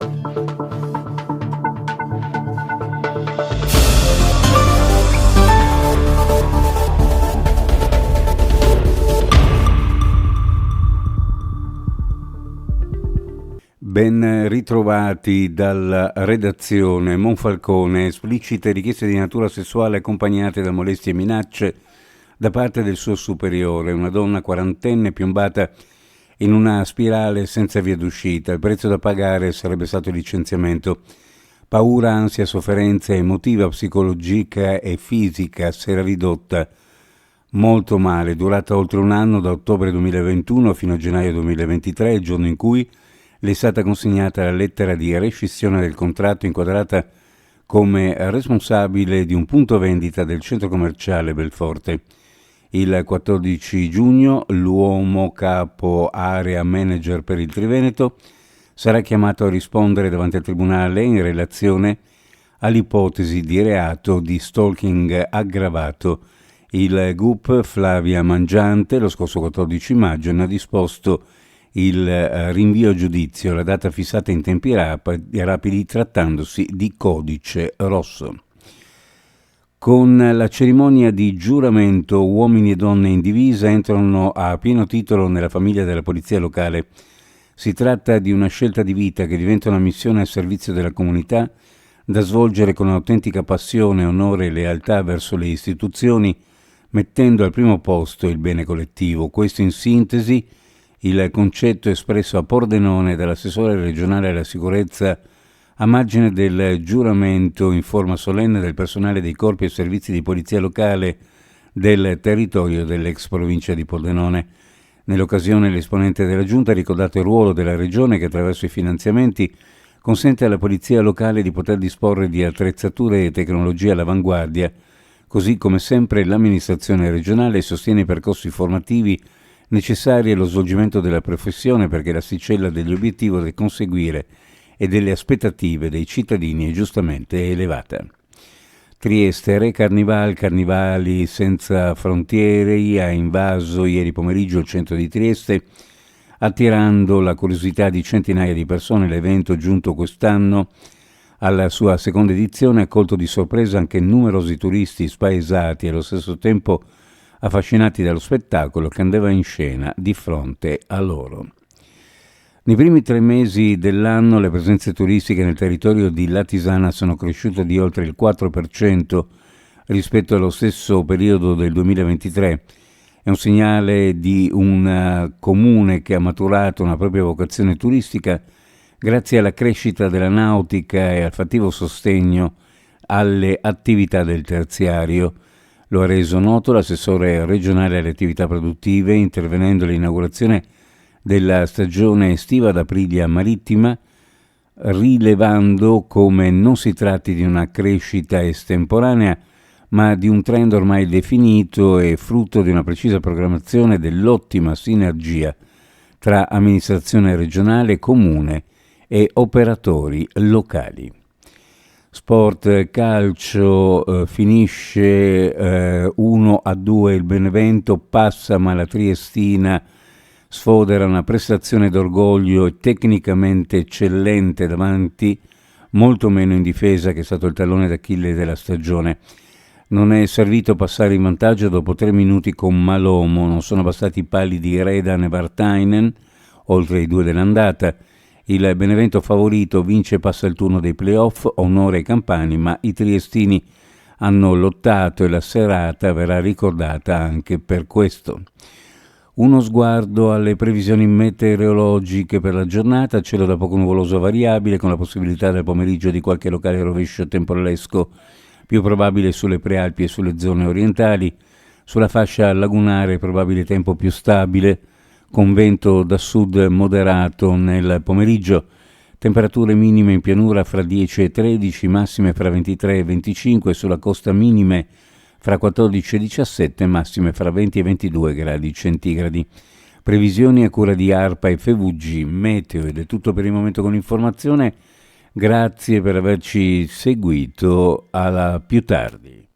Ben ritrovati dalla redazione. Monfalcone, esplicite richieste di natura sessuale accompagnate da molestie e minacce da parte del suo superiore, una donna quarantenne piombata in una spirale senza via d'uscita. Il prezzo da pagare sarebbe stato il licenziamento. Paura, ansia, sofferenza emotiva, psicologica e fisica si era ridotta molto male, durata oltre un anno, da ottobre 2021 fino a gennaio 2023, il giorno in cui le è stata consegnata la lettera di rescissione del contratto, inquadrata come responsabile di un punto vendita del centro commerciale Belforte. Il 14 giugno l'uomo capo area manager per il Triveneto sarà chiamato a rispondere davanti al tribunale in relazione all'ipotesi di reato di stalking aggravato. Il GUP Flavia Mangiante lo scorso 14 maggio ne ha disposto il rinvio a giudizio, la data fissata in tempi rapidi trattandosi di codice rosso. Con la cerimonia di giuramento uomini e donne in divisa entrano a pieno titolo nella famiglia della polizia locale. Si tratta di una scelta di vita che diventa una missione al servizio della comunità da svolgere con autentica passione, onore e lealtà verso le istituzioni, mettendo al primo posto il bene collettivo. Questo in sintesi il concetto espresso a Pordenone dall'assessore regionale alla sicurezza a margine del giuramento in forma solenne del personale dei corpi e servizi di polizia locale del territorio dell'ex provincia di Pordenone. Nell'occasione l'esponente della Giunta ha ricordato il ruolo della Regione che attraverso i finanziamenti consente alla polizia locale di poter disporre di attrezzature e tecnologie all'avanguardia, così come sempre l'amministrazione regionale sostiene i percorsi formativi necessari allo svolgimento della professione, perché l'asticella degli obiettivi da conseguire e delle aspettative dei cittadini è giustamente elevata. Trieste, Re Carnival, Carnivali senza frontiere, ha invaso ieri pomeriggio il centro di Trieste, attirando la curiosità di centinaia di persone. L'evento, giunto quest'anno alla sua seconda edizione, ha colto di sorpresa anche numerosi turisti spaesati e allo stesso tempo affascinati dallo spettacolo che andava in scena di fronte a loro. Nei primi 3 mesi dell'anno le presenze turistiche nel territorio di Latisana sono cresciute di oltre il 4% rispetto allo stesso periodo del 2023. È un segnale di un comune che ha maturato una propria vocazione turistica grazie alla crescita della nautica e al fattivo sostegno alle attività del terziario. Lo ha reso noto l'assessore regionale alle attività produttive, intervenendo all'inaugurazione della stagione estiva d'Aprilia Marittima, rilevando come non si tratti di una crescita estemporanea, ma di un trend ormai definito e frutto di una precisa programmazione dell'ottima sinergia tra amministrazione regionale, comune e operatori locali. Sport, calcio, finisce 1-2 il Benevento, passa ma la Triestina sfodera una prestazione d'orgoglio e tecnicamente eccellente davanti, molto meno in difesa, che è stato il tallone d'Achille della stagione. Non è servito passare in vantaggio dopo 3 minuti con Malomo, non sono bastati i pali di Redan e Vartainen, oltre ai 2 dell'andata. Il Benevento favorito vince e passa il turno dei playoff, onore ai campani, ma i triestini hanno lottato e la serata verrà ricordata anche per questo. Uno sguardo alle previsioni meteorologiche per la giornata: cielo da poco nuvoloso variabile, con la possibilità del pomeriggio di qualche locale rovescio temporalesco, più probabile sulle prealpi e sulle zone orientali. Sulla fascia lagunare probabile tempo più stabile, con vento da sud moderato nel pomeriggio. Temperature minime in pianura fra 10 e 13, massime fra 23 e 25, sulla costa minime fra 14 e 17, massime fra 20 e 22 gradi centigradi. Previsioni a cura di ARPA e FVG Meteo. Ed è tutto per il momento con l'informazione. Grazie per averci seguito, alla più tardi.